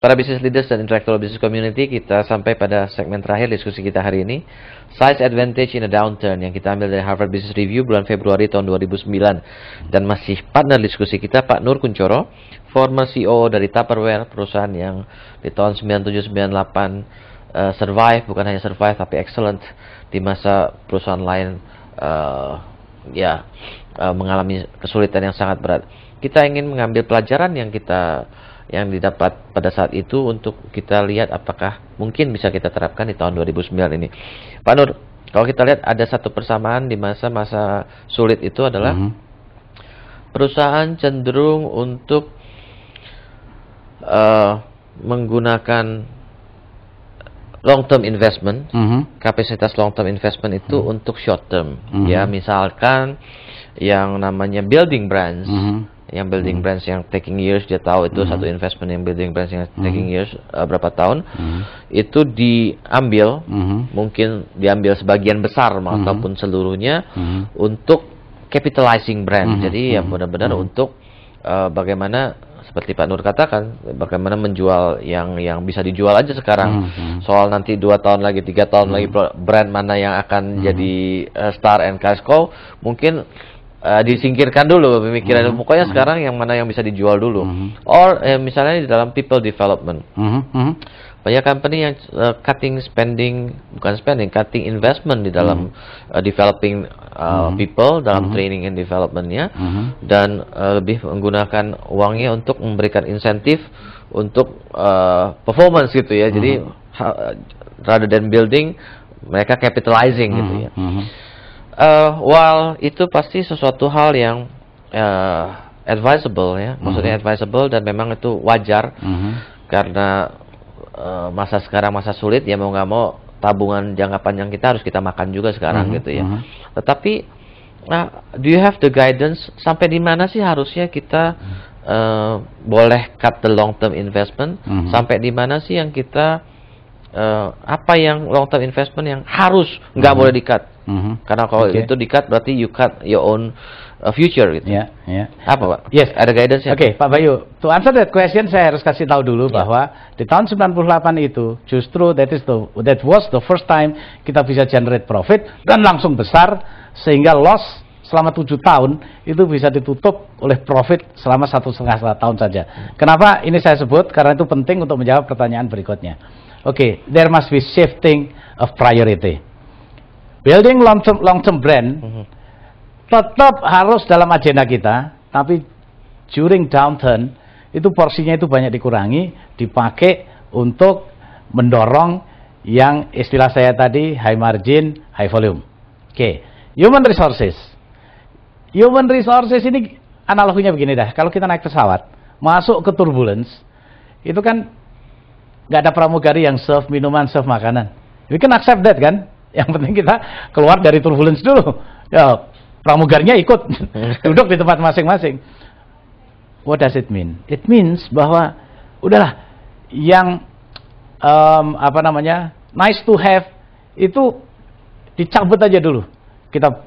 Para business leaders dan intellectual business community, kita sampai pada segmen terakhir diskusi kita hari ini. Size advantage in a downturn, yang kita ambil dari Harvard Business Review bulan Februari tahun 2009. Dan masih partner diskusi kita Pak Nur Kunchoro, former CEO dari Tupperware, perusahaan yang di tahun 97-98 survive, bukan hanya survive tapi excellent di masa perusahaan lain mengalami kesulitan yang sangat berat. Kita ingin mengambil pelajaran yang didapat pada saat itu untuk kita lihat apakah mungkin bisa kita terapkan di tahun 2009 ini. Pak Nur, kalau kita lihat ada satu persamaan di masa-masa sulit itu adalah perusahaan cenderung untuk menggunakan long term investment, kapasitas long term investment itu untuk short term. Ya, misalkan yang namanya building brands. Yang building brands yang taking years, dia tahu itu satu investment yang building brands yang taking years berapa tahun, itu diambil, mungkin diambil sebagian besar ataupun seluruhnya untuk capitalizing brand. Jadi ya benar-benar untuk bagaimana seperti Pak Nur katakan, bagaimana menjual yang bisa dijual aja sekarang. Soal nanti 2 tahun lagi, 3 tahun lagi brand mana yang akan jadi star and cash cow, mungkin disingkirkan dulu pemikiran. Pokoknya sekarang yang mana yang bisa dijual dulu. Or misalnya di dalam people development, banyak company yang cutting investment di dalam developing people, dalam training and developmentnya, dan lebih menggunakan uangnya untuk memberikan insentif untuk performance gitu ya. Jadi rather than building, mereka capitalizing gitu ya. While itu pasti sesuatu hal yang advisable ya, maksudnya advisable dan memang itu wajar, karena masa sekarang masa sulit ya, mau nggak mau tabungan jangka panjang kita harus kita makan juga sekarang gitu ya. Tetapi do you have the guidance sampai di mana sih harusnya kita boleh cut the long term investment, sampai di mana sih yang kita apa yang long term investment yang harus nggak boleh di-cut? Karena kalau itu di-cut berarti you cut your own future gitu. Apa Pak? Yes, ada guidance ya? Pak Bayu, to answer that question saya harus kasih tahu dulu bahwa di tahun 98 itu justru that was the first time kita bisa generate profit dan langsung besar, sehingga loss selama 7 tahun itu bisa ditutup oleh profit selama 1,5 tahun saja. Kenapa ini saya sebut? Karena itu penting untuk menjawab pertanyaan berikutnya. There must be shifting of priority. Building long-term brand tetap harus dalam agenda kita, tapi during downturn itu porsinya itu banyak dikurangi, dipakai untuk mendorong yang istilah saya tadi high margin, high volume. Human resources. Human resources ini analoginya begini dah. Kalau kita naik pesawat, masuk ke turbulence, itu kan nggak ada pramugari yang serve minuman, serve makanan. We can accept that kan? Yang penting kita keluar dari turbulence dulu. Ya, pramugarinya ikut duduk di tempat masing-masing. What does it mean? It means bahwa udahlah yang nice to have itu dicabut aja dulu. Kita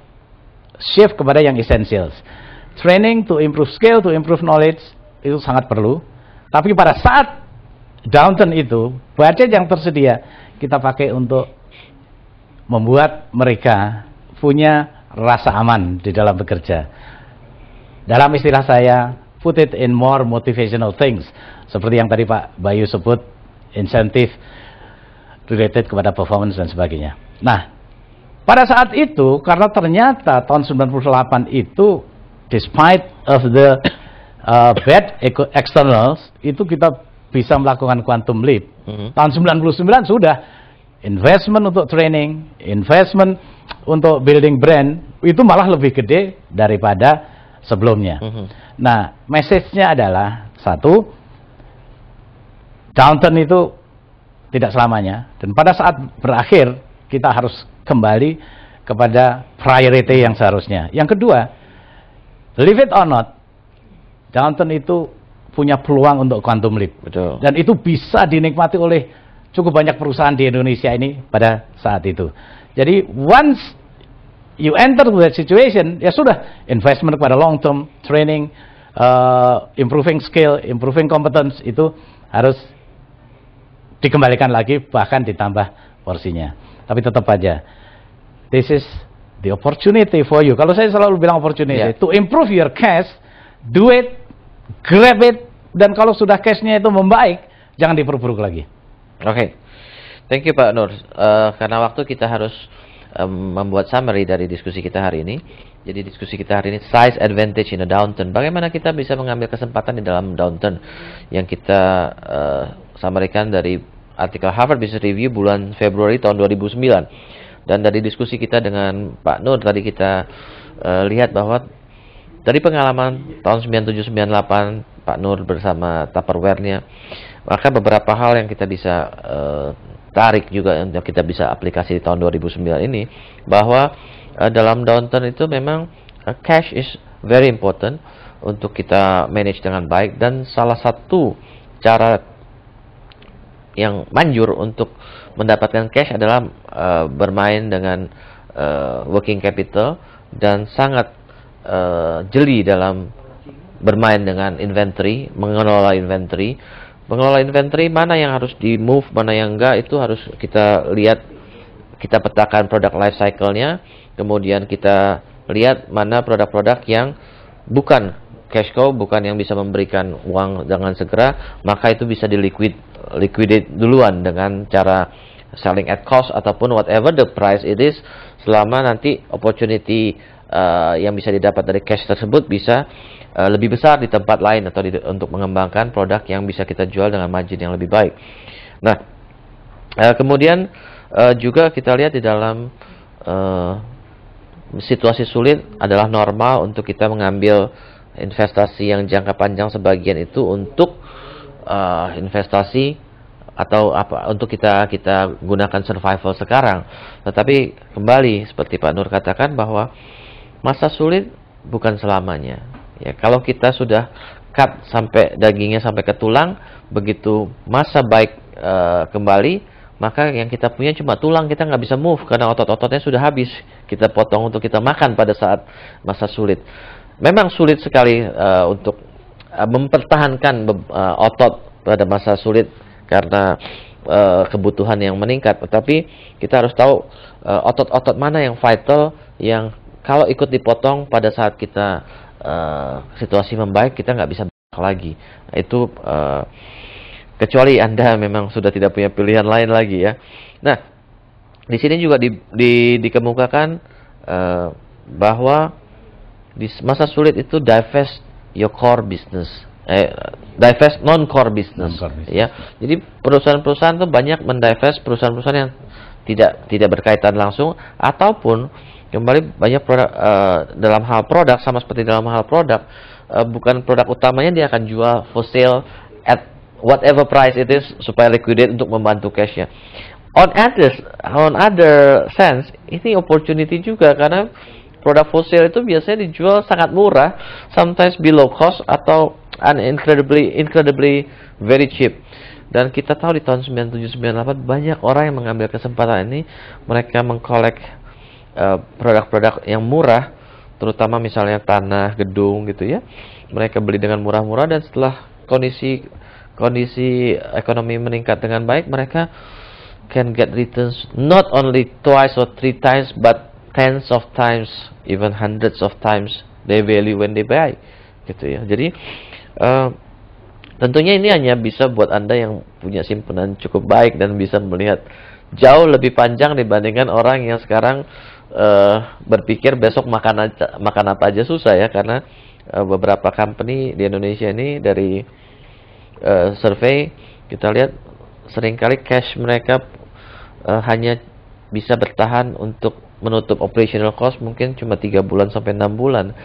shift kepada yang essentials. Training to improve skill, to improve knowledge itu sangat perlu. Tapi pada saat downturn itu, budget yang tersedia kita pakai untuk membuat mereka punya rasa aman di dalam bekerja. Dalam istilah saya, put it in more motivational things, seperti yang tadi Pak Bayu sebut, insentif related kepada performance dan sebagainya. Nah, pada saat itu, karena ternyata tahun 98 itu, despite of the bad externals, itu kita bisa melakukan quantum leap. Tahun 99 sudah investment untuk training, investment untuk building brand itu malah lebih gede daripada sebelumnya. Nah, message-nya adalah satu, downturn itu tidak selamanya, dan pada saat berakhir kita harus kembali kepada priority yang seharusnya. Yang kedua, believe it or not, downturn itu punya peluang untuk quantum leap. Betul. Dan itu bisa dinikmati oleh cukup banyak perusahaan di Indonesia ini pada saat itu. Jadi once you enter that situation, ya sudah, investment kepada long term training, improving skill, improving competence itu harus dikembalikan lagi, bahkan ditambah porsinya. Tapi tetap aja, this is the opportunity for you. Kalau saya selalu bilang opportunity, to improve your cash, do it, grab it, dan kalau sudah cashnya itu membaik, jangan diperburuk lagi. Oke. Thank you Pak Nur. Karena waktu kita harus membuat summary dari diskusi kita hari ini. Jadi diskusi kita hari ini, size advantage in a downturn. Bagaimana kita bisa mengambil kesempatan di dalam downturn, yang kita summary-kan dari artikel Harvard Business Review bulan Februari tahun 2009. Dan dari diskusi kita dengan Pak Nur tadi kita lihat bahwa dari pengalaman tahun 97-98 Pak Nur bersama Tupperware-nya, maka beberapa hal yang kita bisa tarik juga, yang kita bisa aplikasi di tahun 2009 ini, bahwa dalam downturn itu memang cash is very important untuk kita manage dengan baik. Dan salah satu cara yang manjur untuk mendapatkan cash adalah bermain dengan working capital, dan sangat jeli dalam bermain dengan inventory, mengelola inventory. Mengelola inventory, mana yang harus di move, mana yang enggak, itu harus kita lihat, kita petakan produk life cycle-nya, kemudian kita lihat mana produk-produk yang bukan cash cow, bukan yang bisa memberikan uang dengan segera, maka itu bisa liquidate duluan dengan cara selling at cost ataupun whatever the price it is, selama nanti opportunity yang bisa didapat dari cash tersebut bisa lebih besar di tempat lain, atau untuk mengembangkan produk yang bisa kita jual dengan margin yang lebih baik. Nah, kemudian juga kita lihat di dalam situasi sulit adalah normal untuk kita mengambil investasi yang jangka panjang, sebagian itu untuk investasi atau apa, untuk kita gunakan survival sekarang. Tetapi kembali seperti Pak Nur katakan, bahwa masa sulit bukan selamanya. Ya, kalau kita sudah cut sampai dagingnya sampai ke tulang, begitu masa baik kembali, maka yang kita punya cuma tulang, kita nggak bisa move karena otot-ototnya sudah habis kita potong untuk kita makan pada saat masa sulit. Memang sulit sekali untuk mempertahankan otot pada masa sulit karena kebutuhan yang meningkat. Tetapi kita harus tahu otot-otot mana yang vital, yang kalau ikut dipotong pada saat kita situasi membaik, kita nggak bisa lagi. Itu kecuali Anda memang sudah tidak punya pilihan lain lagi ya. Nah, di sini juga dikemukakan bahwa di masa sulit itu divest your core business, divest non-core business, ya. Jadi perusahaan-perusahaan itu banyak mendivest perusahaan-perusahaan yang tidak berkaitan langsung, ataupun kembali banyak produk dalam hal produk, sama seperti dalam hal produk, bukan produk utamanya dia akan jual for sale at whatever price it is supaya liquidate untuk membantu cashnya. On other sense, ini opportunity juga, karena produk for sale itu biasanya dijual sangat murah, sometimes below cost, atau incredibly very cheap. Dan kita tahu di tahun 97-98 banyak orang yang mengambil kesempatan ini, mereka mengkolek produk-produk yang murah, terutama misalnya tanah, gedung gitu ya. Mereka beli dengan murah-murah, dan setelah kondisi ekonomi meningkat dengan baik, mereka can get returns not only twice or three times, but tens of times, even hundreds of times they value when they buy gitu ya. Jadi tentunya ini hanya bisa buat Anda yang punya simpanan cukup baik dan bisa melihat jauh lebih panjang dibandingkan orang yang sekarang berpikir besok makan apa aja susah ya. Karena beberapa company di Indonesia ini, dari survei kita lihat, seringkali cash mereka hanya bisa bertahan untuk menutup operational cost mungkin cuma 3 bulan sampai 6 bulan,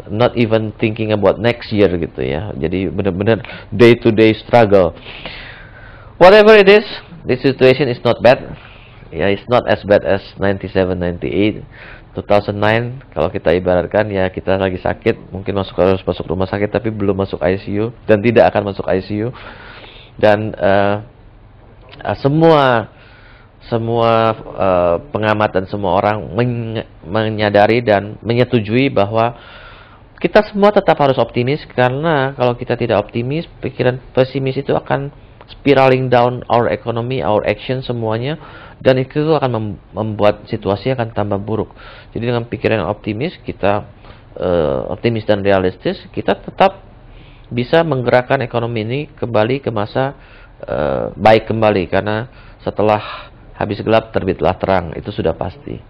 not even thinking about next year gitu ya. Jadi benar-benar day to day struggle. Whatever it is, this situation is not bad. Ya, it's not as bad as 97, 98, 2009. Kalau kita ibaratkan ya, kita lagi sakit, mungkin harus masuk rumah sakit tapi belum masuk ICU dan tidak akan masuk ICU. Dan semua pengamatan, semua orang menyadari dan menyetujui bahwa kita semua tetap harus optimis, karena kalau kita tidak optimis, pikiran pesimis itu akan spiraling down our economy, our action semuanya, dan itu akan membuat situasi akan tambah buruk. Jadi dengan pikiran yang optimis, kita optimis dan realistis, kita tetap bisa menggerakkan ekonomi ini kembali ke masa baik kembali, karena setelah habis gelap terbitlah terang, itu sudah pasti.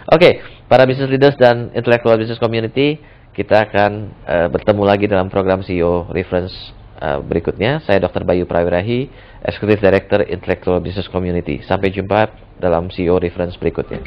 Oke, para business leaders dan intellectual business community, kita akan bertemu lagi dalam program CEO Reference berikutnya. Saya Dr. Bayu Prawirahi, Executive Director Intellectual Business Community. Sampai jumpa dalam CEO Reference berikutnya.